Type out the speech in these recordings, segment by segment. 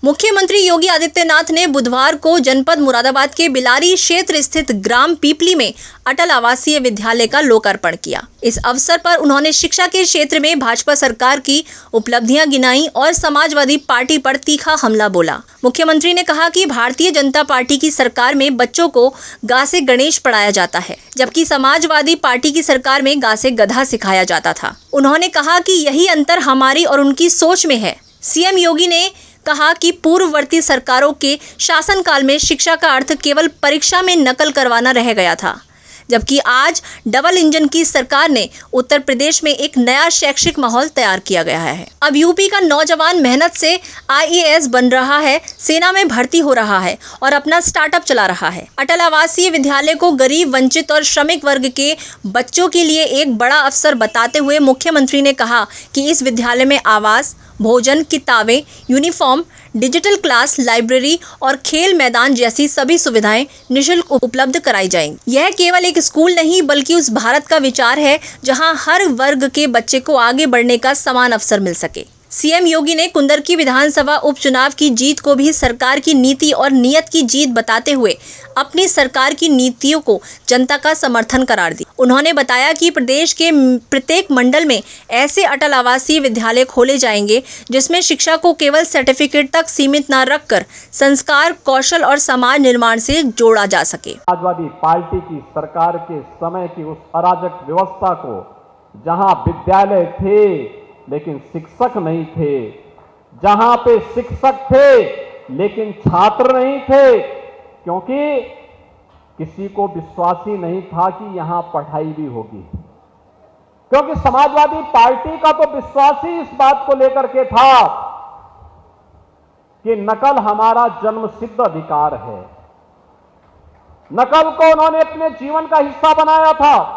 मुख्यमंत्री योगी आदित्यनाथ ने बुधवार को जनपद मुरादाबाद के बिलारी क्षेत्र स्थित ग्राम पीपली में अटल आवासीय विद्यालय का लोकार्पण किया। इस अवसर पर उन्होंने शिक्षा के क्षेत्र में भाजपा सरकार की उपलब्धियां गिनाई और समाजवादी पार्टी पर तीखा हमला बोला। मुख्यमंत्री ने कहा कि भारतीय जनता पार्टी की सरकार में बच्चों को गा से गणेश पढ़ाया जाता है, जबकि समाजवादी पार्टी की सरकार में गा से गधा सिखाया जाता था। उन्होंने कहा कि यही अंतर हमारी और उनकी सोच में है। सीएम योगी ने कहा कि पूर्ववर्ती सरकारों के शासनकाल में शिक्षा का अर्थ केवल परीक्षा में नकल करवाना रह गया था, जबकि आज डबल इंजन की सरकार ने उत्तर प्रदेश में एक नया शैक्षिक माहौल तैयार किया गया है। अब यूपी का नौजवान मेहनत से आईएएस बन रहा है, सेना में भर्ती हो रहा है और अपना स्टार्टअप चला रहा है। अटल आवासीय विद्यालय को गरीब, वंचित और श्रमिक वर्ग के बच्चों के लिए एक बड़ा अवसर बताते हुए मुख्यमंत्री ने कहा कि इस विद्यालय में आवास, भोजन, किताबें, यूनिफॉर्म, डिजिटल क्लास, लाइब्रेरी और खेल मैदान जैसी सभी सुविधाएं निःशुल्क उपलब्ध कराई जाएंगी। यह केवल एक स्कूल नहीं बल्कि उस भारत का विचार है जहां हर वर्ग के बच्चे को आगे बढ़ने का समान अवसर मिल सके। सीएम योगी ने कुंदरकी विधानसभा उपचुनाव की जीत को भी सरकार की नीति और नीयत की जीत बताते हुए अपनी सरकार की नीतियों को जनता का समर्थन करार दी। उन्होंने बताया कि प्रदेश के प्रत्येक मंडल में ऐसे अटल आवासीय विद्यालय खोले जाएंगे जिसमें शिक्षा को केवल सर्टिफिकेट तक सीमित न रखकर संस्कार, कौशल और समाज निर्माण से जोड़ा जा सके। समाजवादी पार्टी की सरकार के समय की उस अराजक व्यवस्था को, जहां विद्यालय थे लेकिन शिक्षक नहीं थे, जहां पे शिक्षक थे लेकिन छात्र नहीं थे, क्योंकि किसी को विश्वास ही नहीं था कि यहां पढ़ाई भी होगी। क्योंकि समाजवादी पार्टी का तो विश्वास ही इस बात को लेकर के था कि नकल हमारा जन्मसिद्ध अधिकार है। नकल को उन्होंने अपने जीवन का हिस्सा बनाया था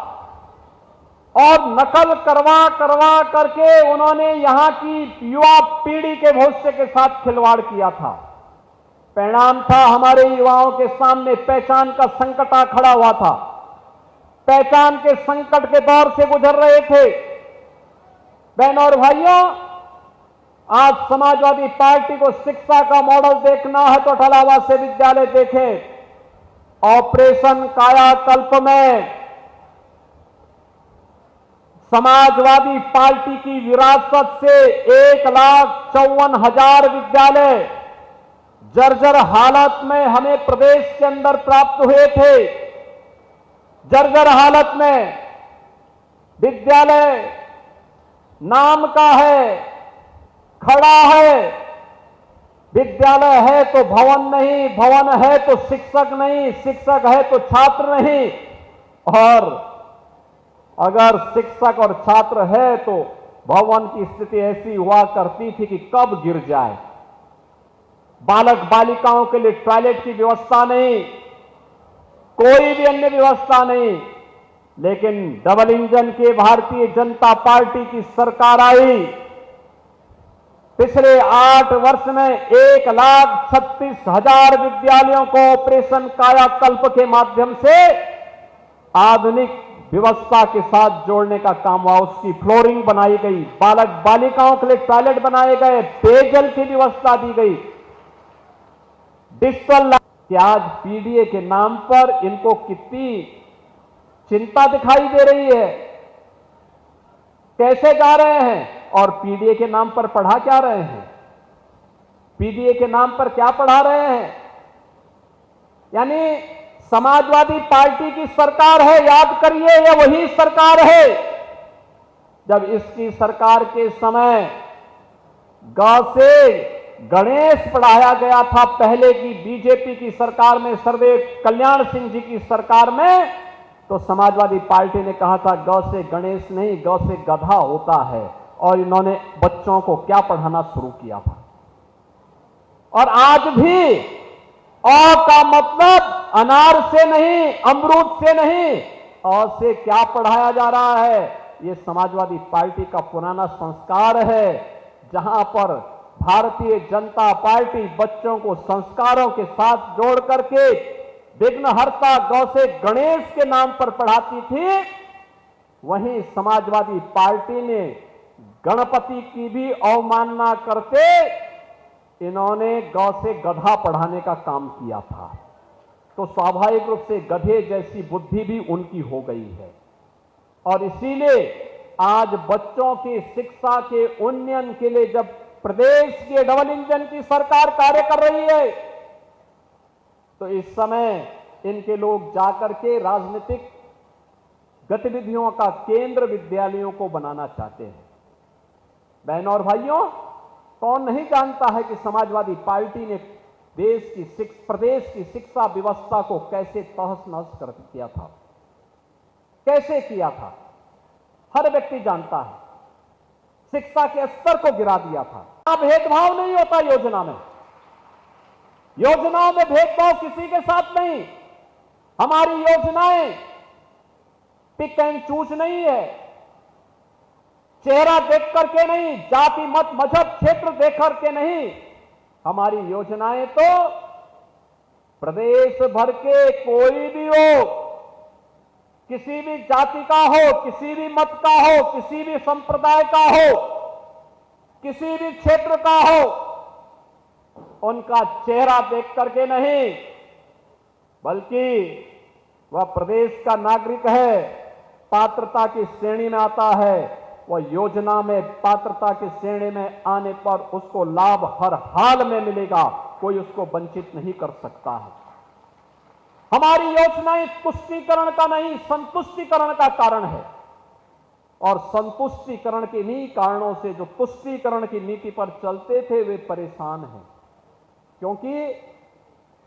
और नकल करवा करके उन्होंने यहां की युवा पीढ़ी के भविष्य के साथ खिलवाड़ किया था। परिणाम था हमारे युवाओं के सामने पहचान का संकट आ खड़ा हुआ था। पहचान के संकट के दौर से गुजर रहे थे। बहनों और भाइयों, आज समाजवादी पार्टी को शिक्षा का मॉडल देखना है तो अटल आवासीय विद्यालय देखें। ऑपरेशन कायाकल्प में समाजवादी पार्टी की विरासत से 1,54,000 विद्यालय जर्जर हालत में हमें प्रदेश के अंदर प्राप्त हुए थे। जर्जर हालत में विद्यालय नाम का है, खड़ा है। विद्यालय है तो भवन नहीं, भवन है तो शिक्षक नहीं, शिक्षक है तो छात्र नहीं। और अगर शिक्षक और छात्र है तो भवन की स्थिति ऐसी हुआ करती थी कि कब गिर जाए। बालक बालिकाओं के लिए टॉयलेट की व्यवस्था नहीं, कोई भी अन्य व्यवस्था नहीं। लेकिन डबल इंजन के भारतीय जनता पार्टी की सरकार आई। पिछले 8 वर्ष में 1,36,000 विद्यालयों को ऑपरेशन कायाकल्प के माध्यम से आधुनिक व्यवस्था के साथ जोड़ने का काम हुआ। उसकी फ्लोरिंग बनाई गई, बालक बालिकाओं के लिए टॉयलेट बनाए गए, पेयजल की व्यवस्था दी गई, डिजिटल। कि आज पीडीए के नाम पर इनको कितनी चिंता दिखाई दे रही है। कैसे जा रहे हैं और पीडीए के नाम पर पढ़ा क्या रहे हैं? पीडीए के नाम पर क्या पढ़ा रहे हैं? यानी समाजवादी पार्टी की सरकार है, याद करिए, यह वही सरकार है जब इसकी सरकार के समय ग से गणेश पढ़ाया गया था। पहले की बीजेपी की सरकार में, सर्वदेव कल्याण सिंह जी की सरकार में, तो समाजवादी पार्टी ने कहा था ग से गणेश नहीं, ग से गधा होता है। और इन्होंने बच्चों को क्या पढ़ाना शुरू किया था। और आज भी अ का मतलब अनार से नहीं, अमरूद से नहीं, अ से क्या पढ़ाया जा रहा है? ये समाजवादी पार्टी का पुराना संस्कार है, जहां पर भारतीय जनता पार्टी बच्चों को संस्कारों के साथ जोड़ करके विघ्नहर्ता ग से गणेश के नाम पर पढ़ाती थी। वहीं समाजवादी पार्टी ने गणपति की भी अवमानना करते इन्होंने गौ से गधा पढ़ाने का काम किया था, तो स्वाभाविक रूप से गधे जैसी बुद्धि भी उनकी हो गई है। और इसीलिए आज बच्चों की शिक्षा के उन्नयन के लिए जब प्रदेश के डबल इंजन की सरकार कार्य कर रही है, तो इस समय इनके लोग जाकर के राजनीतिक गतिविधियों का केंद्र विद्यालयों को बनाना चाहते हैं। बहनों और भाइयों, कौन नहीं जानता है कि समाजवादी पार्टी ने प्रदेश की शिक्षा व्यवस्था को कैसे तहस नहस कर दिया था, कैसे किया था, हर व्यक्ति जानता है। शिक्षा के स्तर को गिरा दिया था। भेदभाव नहीं होता योजनाओं में भेदभाव किसी के साथ नहीं। हमारी योजनाएं पिक एंड चूज नहीं है, चेहरा देख करके नहीं, जाति मत मजहब क्षेत्र देख करके नहीं। हमारी योजनाएं तो प्रदेश भर के कोई भी हो, किसी भी जाति का हो, किसी भी मत का हो, किसी भी संप्रदाय का हो, किसी भी क्षेत्र का हो, उनका चेहरा देख करके नहीं, बल्कि वह प्रदेश का नागरिक है, पात्रता की श्रेणी में आता है, वह योजना में पात्रता की श्रेणी में आने पर उसको लाभ हर हाल में मिलेगा, कोई उसको वंचित नहीं कर सकता है। हमारी योजनाएं तुष्टीकरण का नहीं, संतुष्टीकरण का कारण है। और संतुष्टीकरण के इन्हीं कारणों से जो तुष्टीकरण की नीति पर चलते थे वे परेशान हैं, क्योंकि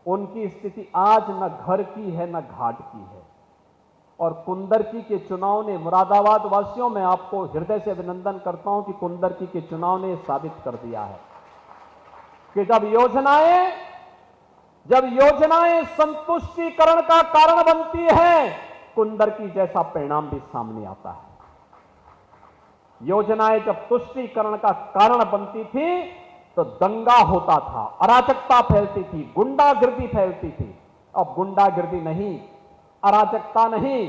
उनकी स्थिति आज न घर की है न घाट की है। और कुंदरकी के चुनाव ने, मुरादाबाद वासियों में आपको हृदय से अभिनंदन करता हूं कि कुंदरकी के चुनाव ने साबित कर दिया है कि जब योजनाएं संतुष्टीकरण का कारण बनती है, कुंदरकी जैसा परिणाम भी सामने आता है। योजनाएं जब तुष्टीकरण का कारण बनती थी तो दंगा होता था, अराजकता फैलती थी, गुंडागिर्दी फैलती थी। अब गुंडागिर्दी नहीं, अराजकता नहीं,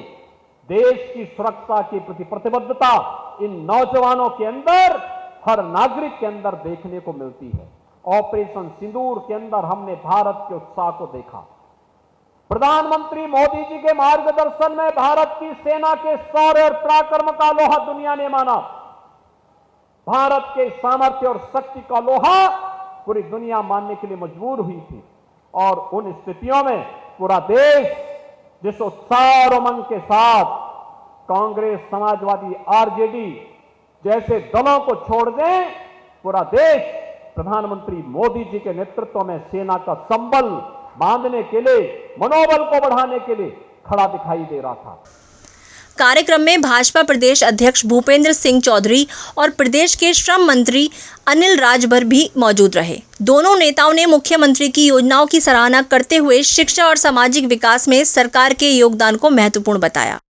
देश की सुरक्षा के प्रति प्रतिबद्धता इन नौजवानों के अंदर, हर नागरिक के अंदर देखने को मिलती है। ऑपरेशन सिंदूर के अंदर हमने भारत के उत्साह को देखा। प्रधानमंत्री मोदी जी के मार्गदर्शन में भारत की सेना के शौर्य और पराक्रम का लोहा दुनिया ने माना। भारत के सामर्थ्य और शक्ति का लोहा पूरी दुनिया मानने के लिए मजबूर हुई थी। और उन स्थितियों में पूरा देश जिस उत्साह और उमंग के साथ कांग्रेस, समाजवादी, आरजेडी जैसे दलों को छोड़ दें, पूरा देश प्रधानमंत्री मोदी जी के नेतृत्व में सेना का संबल बांधने के लिए, मनोबल को बढ़ाने के लिए खड़ा दिखाई दे रहा था। कार्यक्रम में भाजपा प्रदेश अध्यक्ष भूपेंद्र सिंह चौधरी और प्रदेश के श्रम मंत्री अनिल राजभर भी मौजूद रहे। दोनों नेताओं ने मुख्यमंत्री की योजनाओं की सराहना करते हुए शिक्षा और सामाजिक विकास में सरकार के योगदान को महत्वपूर्ण बताया।